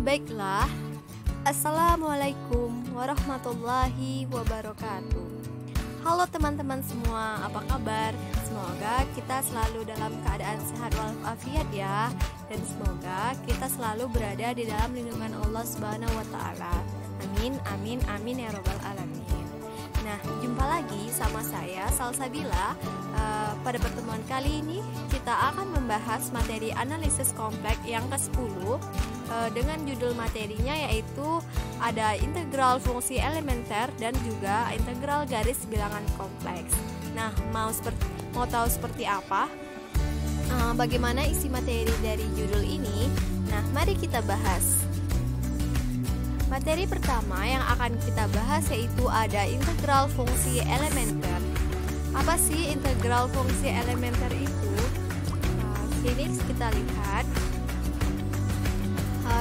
Baiklah, Assalamualaikum warahmatullahi wabarakatuh. Halo teman-teman semua, apa kabar? Semoga kita selalu dalam keadaan sehat walafiat ya. Dan semoga kita selalu berada di dalam lindungan Allah Subhanahu wa Ta'ala. Amin, amin, amin ya Rabbal Alamin. Nah, jumpa lagi sama saya Salsabila. Pada pertemuan kali ini kita akan membahas materi analisis kompleks yang ke-10 dengan judul materinya yaitu ada integral fungsi elementer dan juga integral garis bilangan kompleks. Nah, mau tahu seperti apa? Bagaimana isi materi dari judul ini? Nah, mari kita bahas. Materi pertama yang akan kita bahas yaitu ada integral fungsi elementer. Apa sih integral fungsi elementer itu? Sini kita lihat.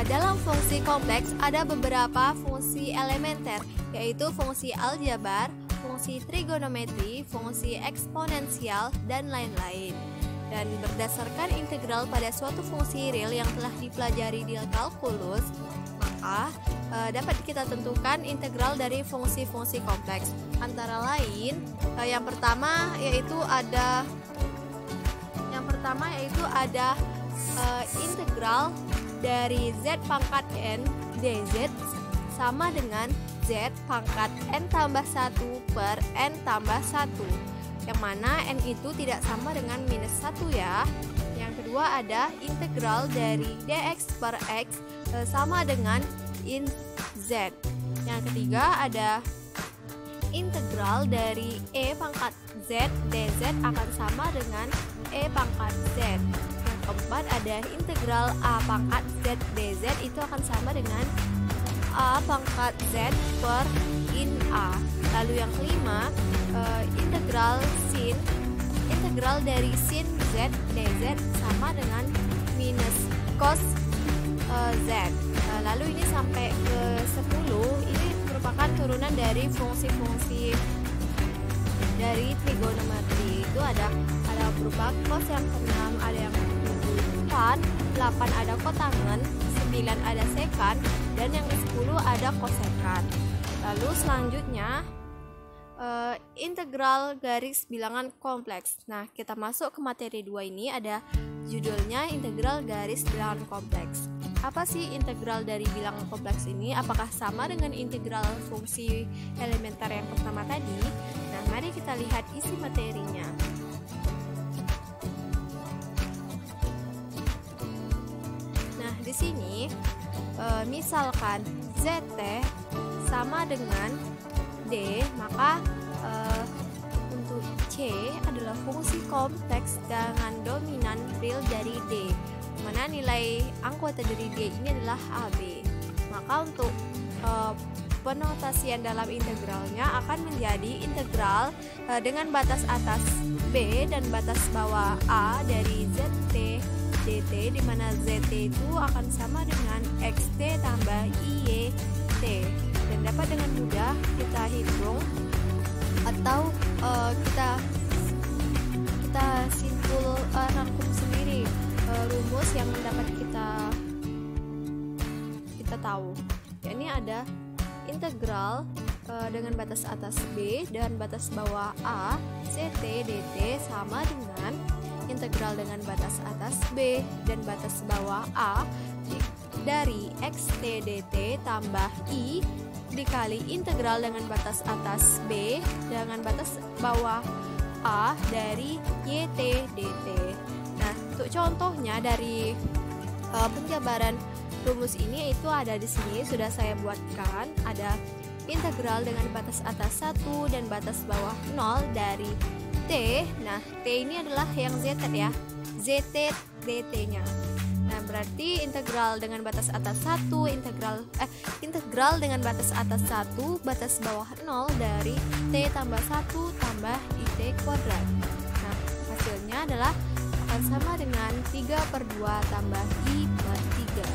Dalam fungsi kompleks ada beberapa fungsi elementer, yaitu fungsi aljabar, fungsi trigonometri, fungsi eksponensial, dan lain-lain. Dan berdasarkan integral pada suatu fungsi real yang telah dipelajari di kalkulus, maka dapat kita tentukan integral dari fungsi-fungsi kompleks. Antara lain, yang pertama yaitu ada integral dari z pangkat n dz sama dengan z pangkat n tambah 1 per n tambah 1, yang mana n itu tidak sama dengan minus 1 ya. Yang kedua ada integral dari dx per x sama dengan in z. Yang ketiga ada integral dari e pangkat z dz akan sama dengan e pangkat z. Yang keempat ada integral a pangkat z dz itu akan sama dengan a pangkat z per in a. Lalu yang kelima integral dari sin z dz sama dengan minus cos z. Lalu ini sampai ke 10, ini merupakan turunan dari fungsi-fungsi dari trigonometri. Itu ada berupa cos yang ke-6, ada yang ke-4, 8 ada kotangen, 9 ada sekan, dan yang ke-10 ada kosekan. Lalu selanjutnya integral garis bilangan kompleks. Nah, kita masuk ke materi 2 ini, ada judulnya integral garis bilangan kompleks. Apa sih integral dari bilangan kompleks ini? Apakah sama dengan integral fungsi elementer yang pertama tadi? Nah, mari kita lihat isi materinya. Nah, di sini misalkan zt sama dengan d, maka untuk c adalah fungsi kompleks dengan dominan real dari d, mana nilai anggota dari D ini adalah AB. Maka untuk penotasian dalam integralnya akan menjadi integral dengan batas atas B dan batas bawah A dari ZT dt, di mana ZT itu akan sama dengan XT tambah IYT, dan dapat dengan mudah kita hitung atau kita simpul rangkum sendiri rumus yang dapat kita tahu. Yakni ada integral dengan batas atas B dan batas bawah A CT dt sama dengan integral dengan batas atas B dan batas bawah A dari XT dt tambah I dikali integral dengan batas atas B dengan batas bawah A dari YT dt. Nah, untuk contohnya dari penjabaran rumus ini itu ada di sini, sudah saya buatkan. Ada integral dengan batas atas 1 dan batas bawah 0 dari T. Nah, T ini adalah yang ZT ya, ZT dt-nya. Nah, berarti integral dengan batas atas 1 integral dengan batas atas 1 batas bawah 0 dari T tambah 1 tambah IT kuadrat. Nah, hasilnya adalah akan sama dengan 3/2 tambah I per 3.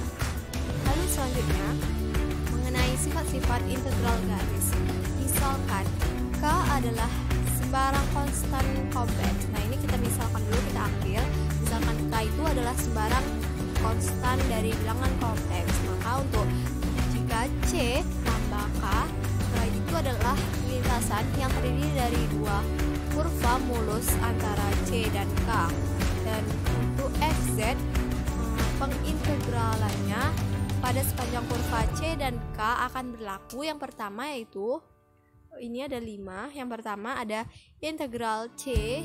Lalu selanjutnya mengenai sifat-sifat integral garis. Misalkan K adalah sembarang konstan kompleks. Nah, ini kita misalkan dulu, kita ambil misalkan K itu adalah sembarang konstan dari bilangan kompleks. Maka untuk jika C tambah K itu adalah lintasan yang terdiri dari dua kurva mulus antara C dan K. Dan untuk FZ pengintegralannya pada sepanjang kurva C dan K akan berlaku. Yang pertama yaitu ini ada 5. Yang pertama ada integral C,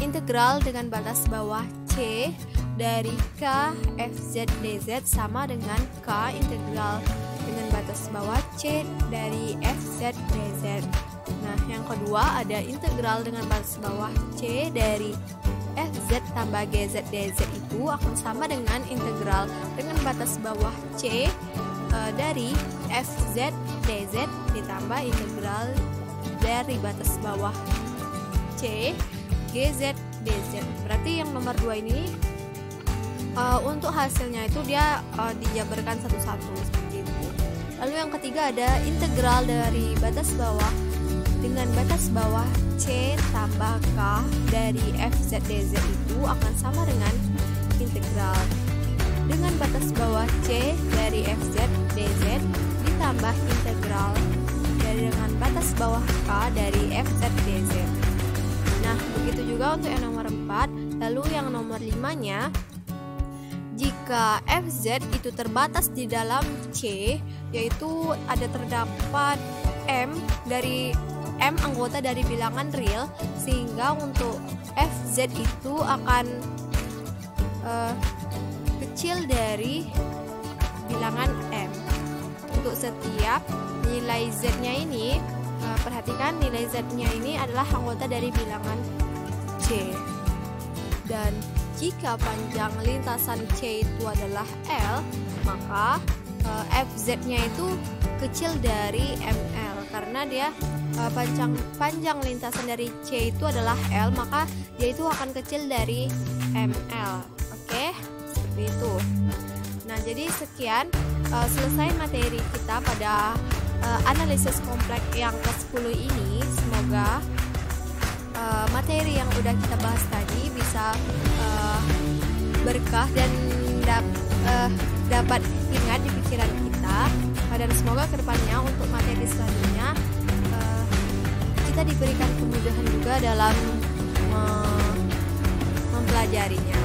integral dengan batas bawah C dari K FZ DZ sama dengan K integral dengan batas bawah C dari FZ DZ. Nah, yang kedua ada integral dengan batas bawah C dari FZ tambah GZ DZ itu akan sama dengan integral dengan batas bawah C dari FZ DZ ditambah integral dari batas bawah C GZ DZ. Berarti yang nomor 2 ini untuk hasilnya itu dia dijabarkan satu-satu seperti itu. Lalu yang ketiga ada integral dari batas bawah dengan batas bawah C tambah K dari FZ DZ itu akan sama dengan integral dengan batas bawah C dari FZ DZ ditambah integral dengan batas bawah K dari FZ DZ. Nah, begitu juga untuk yang nomor 4. Lalu yang nomor 5-nya, jika FZ itu terbatas di dalam C, yaitu ada terdapat M anggota dari bilangan real, sehingga untuk FZ itu akan kecil dari bilangan M. Untuk setiap nilai Z-nya ini, perhatikan nilai Z-nya ini adalah anggota dari bilangan C. Dan jika panjang lintasan C itu adalah L, maka FZ-nya itu kecil dari ML karena dia panjang lintasan dari C itu adalah L, maka dia itu akan kecil dari ML. Oke, seperti itu. Nah, jadi sekian selesai materi kita pada analisis kompleks yang ke-10 ini. Semoga materi yang udah kita bahas tadi bisa berkah dan dapat ingat di pikiran kita, dan semoga kedepannya untuk materi selanjutnya kita diberikan kemudahan juga dalam mempelajarinya.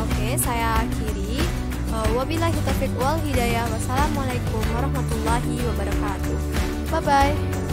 Oke, saya akhiri. Wabillahi taufiq wal hidayah. Wassalamualaikum warahmatullahi wabarakatuh. Bye bye.